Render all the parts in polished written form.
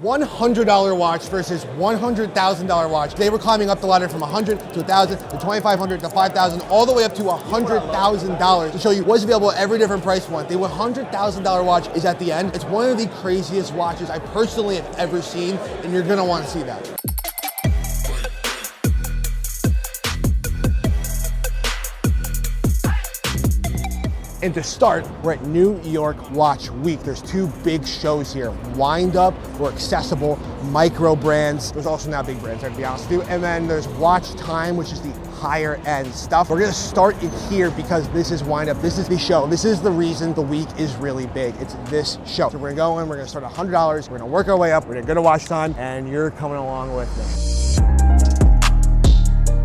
$100 watch versus $100,000 watch. They were climbing up the ladder from 100 to 1,000 to 2,500 to 5,000, all the way up to $100,000 to show you what's available at every different price point. The $100,000 watch is at the end. It's one of the craziest watches I personally have ever seen, and you're gonna want to see that. And to start, we're at New York Watch Week. There's two big shows here. Wind Up, or accessible micro brands. There's also now big brands, I have to be honest with you. And then there's Watch Time, which is the higher end stuff. We're gonna start it here because this is Wind Up. This is the show. This is the reason the week is really big. It's this show. So we're gonna go in, we're gonna start at $100. We're gonna work our way up. We're gonna go to Watch Time, and you're coming along with me.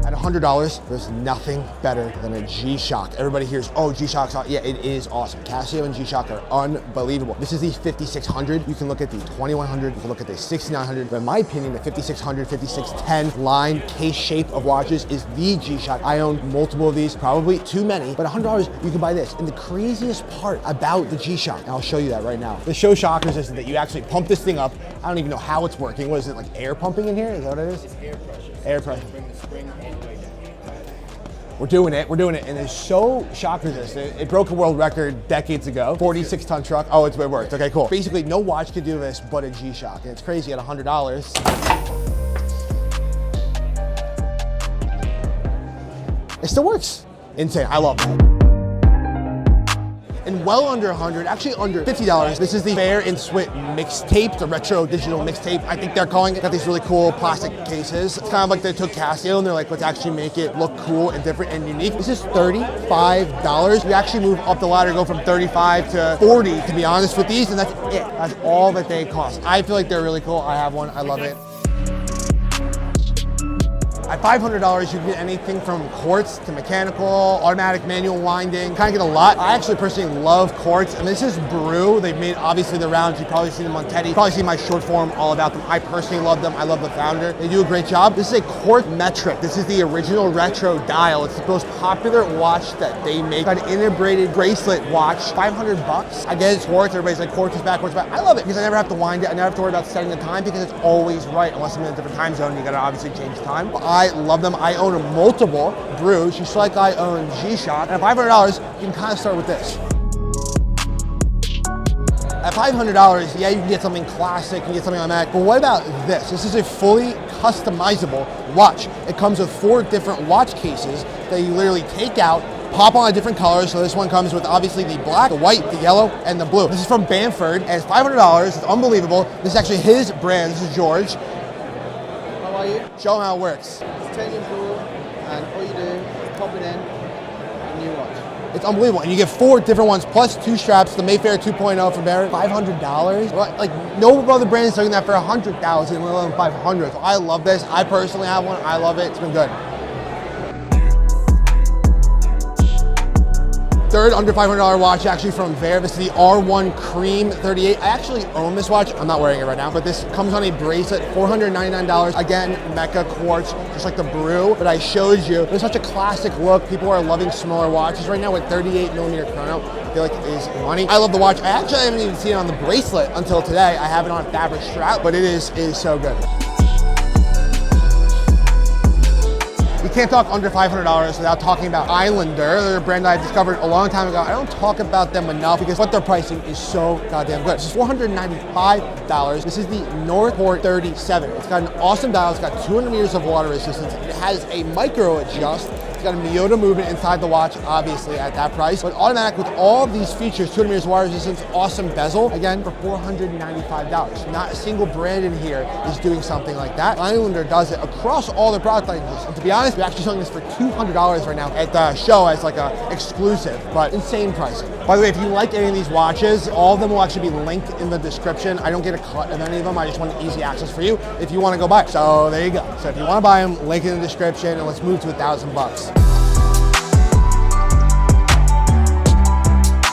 At $100, there's nothing better than a G-Shock. Everybody hears, oh, G-Shock's awesome. Yeah, it is awesome. Casio and G-Shock are unbelievable. This is the 5600. You can look at the 2100, you can look at the 6900. But in my opinion, the 5600, 5610 line case shape of watches is the G-Shock. I own multiple of these, probably too many, but $100, you can buy this. And the craziest part about the G-Shock, and I'll show you that right now. The show shockers is that you actually pump this thing up. I don't even know how it's working. What is it, like air pumping in here? Is that what it is? It's air pressure. Air pressure. Bring the spring all the way down. We're doing it, and it's so shock resistant. It broke a world record decades ago. 46-ton truck. Oh, it worked. Okay, cool. Basically, no watch can do this but a G-Shock, and it's crazy at $100. It still works. Insane. I love that. And well under 100, actually under $50. This is the Vaer and Swit Mixtape, the retro digital mixtape, I think they're calling it. Got these really cool plastic cases. It's kind of like they took Casio and they're like, let's actually make it look cool and different and unique. This is $35. You actually move up the ladder, go from 35 to 40, to be honest with these, and that's it. That's all that they cost. I feel like they're really cool. I have one, I love it. At $500, you can get anything from quartz to mechanical, automatic, manual winding. Kind of get a lot. I actually personally love quartz, and this is Brew. They've made obviously the rounds. You've probably seen them on Teddy. You've probably seen my short form all about them. I personally love them. I love the founder. They do a great job. This is a Brew Metric. This is the original retro dial. It's the most popular watch that they make. Got an integrated bracelet watch, $500. I get it's quartz. Everybody's like quartz is bad, quartz is bad. I love it because I never have to wind it. I never have to worry about setting the time because it's always right. Unless I'm in a different time zone, you gotta obviously change time. But I love them. I own multiple Brews, just like I own G-Shock. And at $500, you can kind of start with this. At $500, yeah, you can get something classic, you can get something automatic, but what about this? This is a fully customizable watch. It comes with 4 different watch cases that you literally take out, pop on a different color. So this one comes with obviously the black, the white, the yellow, and the blue. This is from Bamford, and it's $500. It's unbelievable. This is actually his brand. This is George. How are you? Show him how it works. It's titanium blue, and all you do is pop it in, and you watch. It's unbelievable. And you get 4 different ones, plus 2 straps, the Mayfair 2.0 from Vaer, $500. Like, no other brand is selling that for $100,000, let alone $500. So I love this. I personally have one. I love it. It's been good. Third under $500 watch, actually from Vaer. This is the R1 Cream 38. I actually own this watch. I'm not wearing it right now, but this comes on a bracelet, $499. Again, Mecha quartz, just like the Brew that I showed you. It's such a classic look. People are loving smaller watches right now with 38mm chrono. I feel like it is money. I love the watch. I actually haven't even seen it on the bracelet until today. I have it on a fabric strap, but it is so good. You can't talk under $500 without talking about Islander. They're a brand I discovered a long time ago. I don't talk about them enough because what their pricing is so goddamn good. This is $495. This is the Northport 37. It's got an awesome dial. It's got 200 meters of water resistance. It has a micro adjust. It's got a Miyota movement inside the watch, obviously at that price, but automatic with all of these features, 200 meters water resistance, awesome bezel, again for $495. Not a single brand in here is doing something like that. Islander does it across all their product lines. And to be honest, we're actually selling this for $200 right now at the show as like a exclusive, but insane pricing. By the way, if you like any of these watches, all of them will actually be linked in the description. I don't get a cut of any of them. I just want easy access for you if you want to go buy it. So there you go. So if you want to buy them, link in the description, and let's move to $1,000.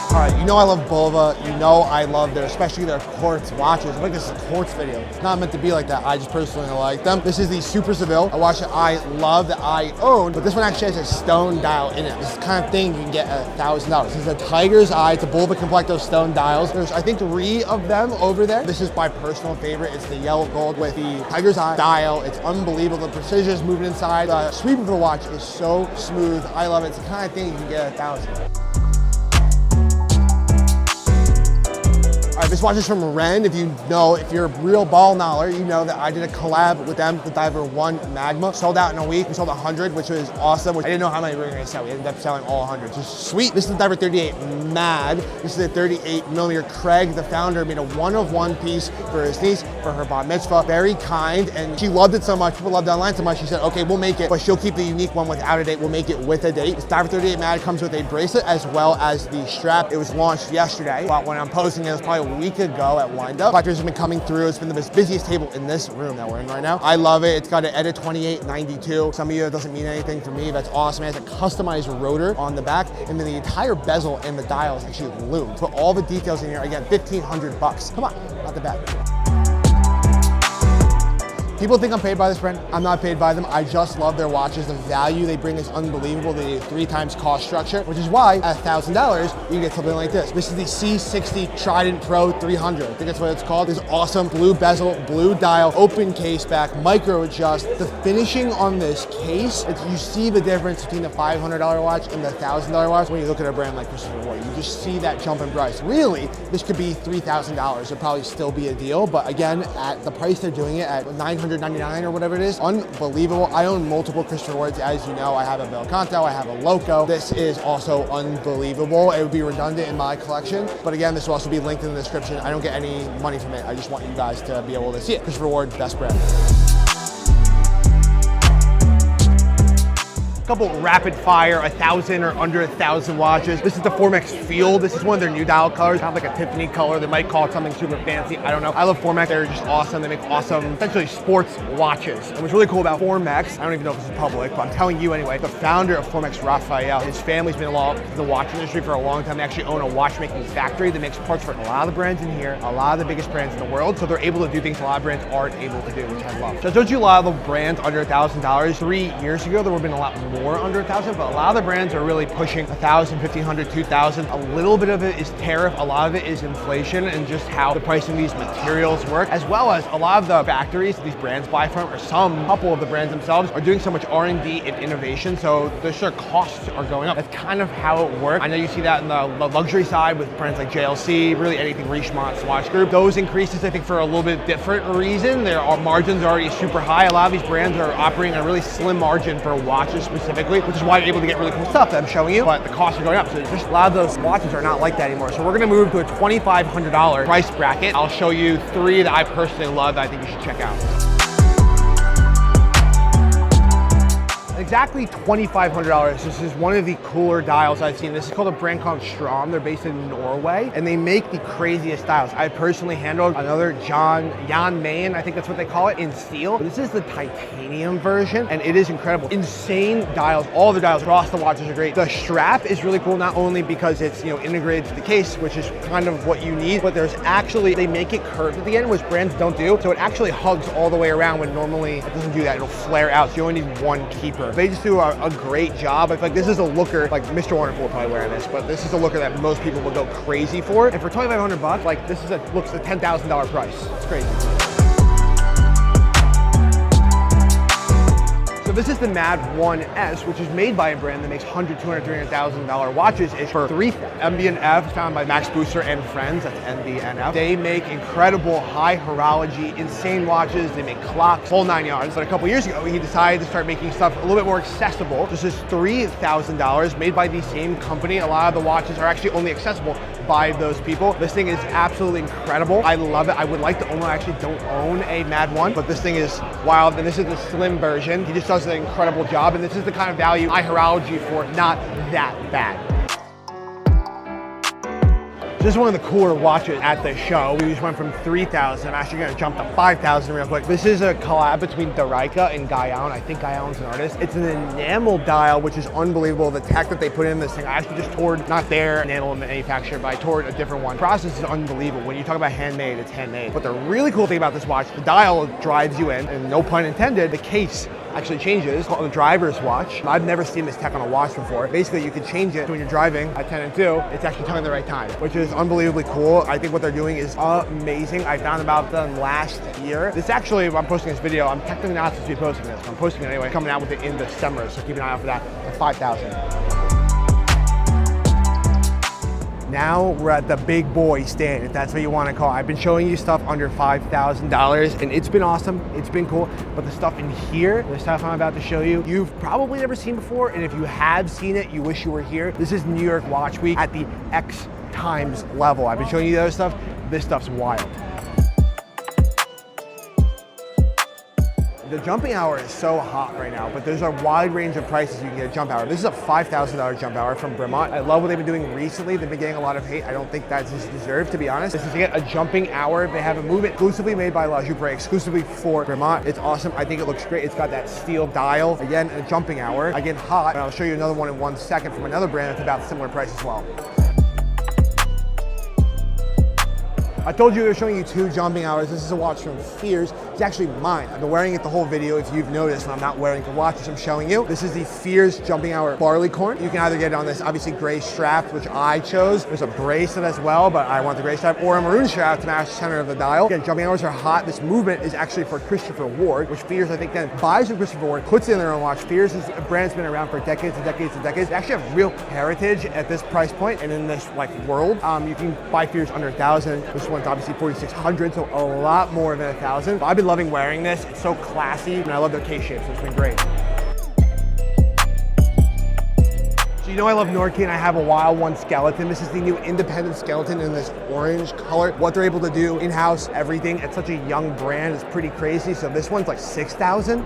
All right, you know I love Bulova. You know I love especially their quartz watches. I think this is a quartz video. It's not meant to be like that. I just personally like them. This is the Super Seville, a watch that I love, that I own, but this one actually has a stone dial in it. This is the kind of thing you can get at $1,000. This is a Tiger's Eye. It's a Bulova Complecto stone dials. There's, I think, 3 of them over there. This is my personal favorite. It's the yellow gold with the Tiger's Eye dial. It's unbelievable. The precision is moving inside. The sweep of the watch is so smooth. I love it. It's the kind of thing you can get at $1,000. All right, this watch is from Ren. If you're a real ball knoller, you know that I did a collab with them, the Vaer R1 Magma. Sold out in a week. We sold 100, which was awesome. I didn't know how many we were gonna sell. We ended up selling all 100. Just sweet. This is the Vaer 38 Mad. This is a 38mm. Craig, the founder, made a one-of-one piece for his niece for her bar mitzvah. Very kind, and she loved it so much. People loved it online so much. She said, okay, we'll make it, but she'll keep the unique one without a date. We'll make it with a date. This Vaer 38 Mad comes with a bracelet as well as the strap. It was launched yesterday, but when I'm posting it was probably a week ago at Windup. Collectors have been coming through. It's been the busiest table in this room that we're in right now. I love it. It's got an ETA 2892. Some of you, it doesn't mean anything for me. That's awesome. It has a customized rotor on the back, and then the entire bezel and the dial is actually loomed. Put all the details in here. Again, $1,500. Come on, not the bad. People think I'm paid by this brand. I'm not paid by them. I just love their watches. The value they bring is unbelievable. They do 3 times cost structure, which is why at $1,000, you can get something like this. This is the C60 Trident Pro 300. I think that's what it's called. This awesome blue bezel, blue dial, open case back, micro adjust. The finishing on this case, you see the difference between the $500 watch and the $1,000 watch when you look at a brand like Christopher Ward. You just see that jump in price. Really, this could be $3,000. It'd probably still be a deal, but again, at the price they're doing it at $999 or whatever it is, unbelievable. I own multiple Christopher Wards, as you know. I have a Belcanto, I have a Loco. This is also unbelievable. It would be redundant in my collection, but again, this will also be linked in the description. I don't get any money from it. I just want you guys to be able to see it. Christopher Ward, best brand. Couple rapid fire, 1,000 or under 1,000 watches. This is the Formex Field. This is one of their new dial colors, kind of like a Tiffany color. They might call it something super fancy. I don't know. I love Formex. They're just awesome. They make awesome, essentially sports watches. And what's really cool about Formex, I don't even know if this is public, but I'm telling you anyway, the founder of Formex, Raphael, his family's been involved in the watch industry for a long time. They actually own a watchmaking factory that makes parts for a lot of the brands in here, a lot of the biggest brands in the world. So they're able to do things a lot of brands aren't able to do, which I love. So I told you a lot of the brands under $1,000. 3 years ago, there would have been a lot more under 1,000, but a lot of the brands are really pushing 1,000, 1,500, 2,000. A little bit of it is tariff, a lot of it is inflation and just how the pricing of these materials work, as well as a lot of the factories these brands buy from, or couple of the brands themselves, are doing so much R&D and innovation, so their costs are going up. That's kind of how it works. I know you see that in the luxury side with brands like JLC, really anything Richemont, Swatch Group. Those increases, I think, for a little bit different reason. Their margins are already super high. A lot of these brands are operating a really slim margin for watches specifically, which is why you're able to get really cool stuff that I'm showing you, but the costs are going up. So just a lot of those watches are not like that anymore. So we're gonna move to a $2,500 price bracket. I'll show you 3 that I personally love that I think you should check out. Exactly $2,500. This is one of the cooler dials I've seen. This is called a brand called Strom. They're based in Norway, and they make the craziest dials. I personally handled another Jan Mayen, I think that's what they call it, in steel. This is the titanium version, and it is incredible. Insane dials. All the dials across the watches are great. The strap is really cool, not only because it's integrated to the case, which is kind of what you need, but there's actually, they make it curved at the end, which brands don't do. So it actually hugs all the way around when normally it doesn't do that. It'll flare out. So you only need one keeper. They just do a great job. I feel like this is a looker, like Mr. Wonderful will probably wear this, but this is a looker that most people will go crazy for. And for $2,500, like this is looks a $10,000 price. It's crazy. So this is the Mad 1S, which is made by a brand that makes $100,000, $200,000, $300,000 watches. It's for $3,000. MB&F, founded by Max Booster and friends, that's MB&F. They make incredible high horology, insane watches. They make clocks, whole 9 yards. But a couple years ago, he decided to start making stuff a little bit more accessible. This is $3,000, made by the same company. A lot of the watches are actually only accessible by those people. This thing is absolutely incredible. I love it. I would like to own one. I actually don't own a Mad 1, but this thing is wild. And this is the slim version. He just does an incredible job. And this is the kind of value I horology for, not that bad. This is one of the cooler watches at the show. We just went from 3,000. I'm actually gonna jump to 5,000 real quick. This is a collab between Daraika and Gaon. I think Gaon's an artist. It's an enamel dial, which is unbelievable. The tech that they put in this thing, I actually just toured, not their enamel manufacturer, but I toured a different one. The process is unbelievable. When you talk about handmade, it's handmade. But the really cool thing about this watch, the dial drives you in, and no pun intended, the case actually changes. It's called the driver's watch. I've never seen this tech on a watch before. Basically, you can change it when you're driving at 10 and 2. It's actually telling the right time, which is unbelievably cool. I think what they're doing is amazing. I found about them last year. This actually, I'm posting this video, I'm technically not supposed to be posting this, but I'm posting it anyway. Coming out with it in December, so keep an eye out for that at 5,000. Now we're at the big boy stand, if that's what you want to call it. I've been showing you stuff under $5,000 and it's been awesome, it's been cool, but the stuff in here, the stuff I'm about to show you, you've probably never seen before, and if you have seen it, you wish you were here. This is New York Watch Week at the X times level. I've been showing you the other stuff. This stuff's wild. The jumping hour is so hot right now, but there's a wide range of prices you can get a jump hour. This is a $5,000 jump hour from Bremont. I love what they've been doing recently. They've been getting a lot of hate. I don't think that's deserved, to be honest. This is to get a jumping hour. They have a movement exclusively made by La Joupre, exclusively for Bremont. It's awesome. I think it looks great. It's got that steel dial. Again, a jumping hour. Again, hot. And I'll show you another one in 1 second from another brand that's about similar price as well. I told you they're showing you 2 jumping hours. This is a watch from Fears. It's actually mine. I've been wearing it the whole video. If you've noticed, when I'm not wearing the watches I'm showing you. This is the Fears jumping hour barleycorn. You can either get it on this obviously gray strap, which I chose. There's a bracelet as well, but I want the gray strap, or a maroon strap to match the center of the dial. Again, jumping hours are hot. This movement is actually for Christopher Ward, which Fears, I think, then buys from Christopher Ward, puts it in their own watch. Fears is a brand that's been around for decades and decades and decades. They actually have real heritage at this price point and in this world. You can buy Fears under 1,000. This one's obviously 4,600, so a lot more than 1,000. I've been loving wearing this. It's so classy, and I love their case shape, so it's been great. So you know I love Norky, and I have a Wild One skeleton. This is the new independent skeleton in this orange color. What they're able to do in-house, everything. It's such a young brand. It's pretty crazy. So this one's like 6,000.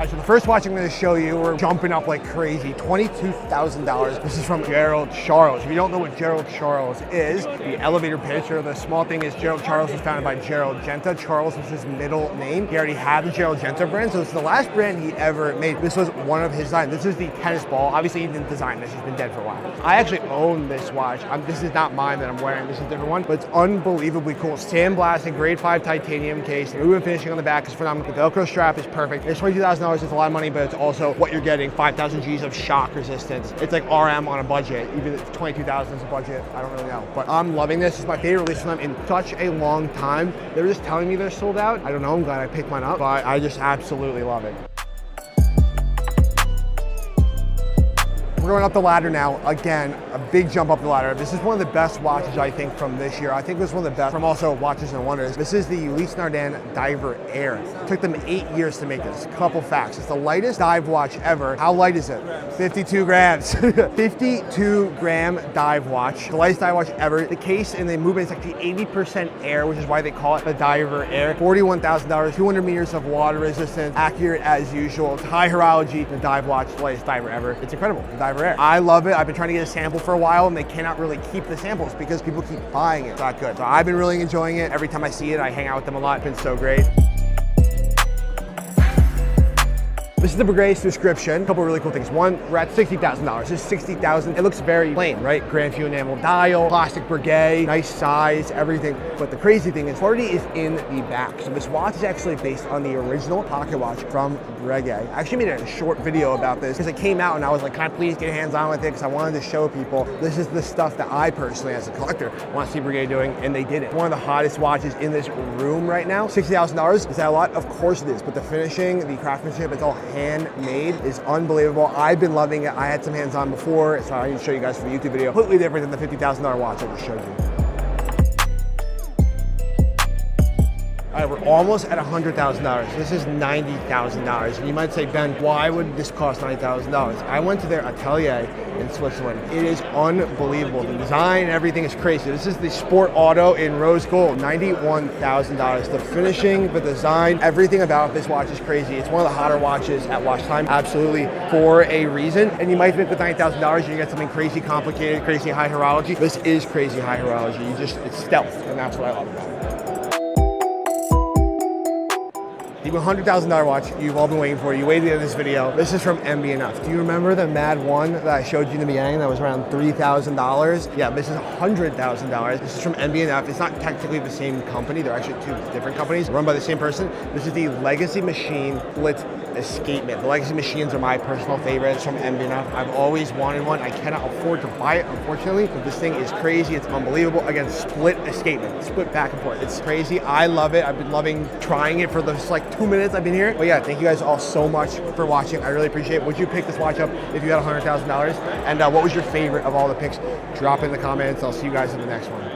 So the first watch I'm going to show you, we're jumping up like crazy, $22,000. This is from Gerald Charles. If you don't know what Gerald Charles is, the elevator pitch, or the small thing is, Gerald Charles was founded by Gerald Genta. Charles was his middle name. He already had the Gerald Genta brand, so it's the last brand he ever made. This was one of his designs. This is the tennis ball. Obviously, he didn't design this. He's been dead for a while. I actually own this watch. This is not mine that I'm wearing. This is a different one, but it's unbelievably cool. Sandblasted, grade 5 titanium case. Movement finishing on the back is phenomenal. The Velcro strap is perfect. It's $22,000. It's a lot of money, but it's also what you're getting, 5,000 G's of shock resistance. It's like RM on a budget. Even if 22,000 is a budget, I don't really know. But I'm loving this. It's my favorite release from them in such a long time. They were just telling me they're sold out. I don't know, I'm glad I picked mine up, but I just absolutely love it. We're going up the ladder now. Again, a big jump up the ladder. This is one of the best watches, I think, from this year. I think this is one of the best from also Watches and Wonders. This is the Ulysse Nardin Diver Air. It took them 8 years to make this. Couple facts. It's the lightest dive watch ever. How light is it? 52 grams. 52 gram dive watch. The lightest dive watch ever. The case and the movement is actually 80% air, which is why they call it the Diver Air. $41,000, 200 meters of water resistance, accurate as usual. It's high horology. The dive watch, the lightest diver ever. It's incredible. The Diver Air. I love it. I've been trying to get a sample for a while, and they cannot really keep the samples because people keep buying it. It's not good. So I've been really enjoying it. Every time I see it, I hang out with them a lot. It's been so great. This is the Breguet description. A couple really cool things. One, we're at $60,000. This is $60,000. It looks very plain, right? Grand Few enamel dial, plastic Breguet, nice size, everything. But the crazy thing is, party is in the back. So this watch is actually based on the original pocket watch from Breguet. I actually made a short video about this because it came out and I was like, can I please get hands on with it? Because I wanted to show people this is the stuff that I personally, as a collector, want to see Breguet doing, and they did it. One of the hottest watches in this room right now. $60,000. Is that a lot? Of course it is. But the finishing, the craftsmanship, it's all handmade, is unbelievable. I've been loving it. I had some hands-on before, so I need to show you guys for the YouTube video. Completely different than the $50,000 watch I just showed you. All right, we're almost at $100,000. This is $90,000. And you might say, Ben, why would this cost $90,000? I went to their atelier in Switzerland. It is unbelievable. The design, everything is crazy. This is the Sport Auto in rose gold, $91,000. The finishing, the design, everything about this watch is crazy. It's one of the hotter watches at Watch Time, absolutely, for a reason. And you might think with $90,000, you get something crazy complicated, crazy high horology. This is crazy high horology. It's stealth, and that's what I love about it. The $100,000 watch you've all been waiting for. You waited to the end of this video. This is from MB&F. Do you remember the Mad 1 that I showed you in the beginning that was around $3,000? Yeah, this is $100,000. This is from MB&F. It's not technically the same company. They're actually two different companies run by the same person. This is the Legacy Machine Split Escapement. The Legacy Machines are my personal favorites from MB&F. I've always wanted one. I cannot afford to buy it, unfortunately, but this thing is crazy. It's unbelievable. Again, split escapement, split back and forth. It's crazy. I love it. I've been loving trying it for the like 2 minutes I've been here. But yeah, thank you guys all so much for watching. I really appreciate it. Would you pick this watch up if you had $100,000? And what was your favorite of all the picks? Drop in the comments. I'll see you guys in the next one.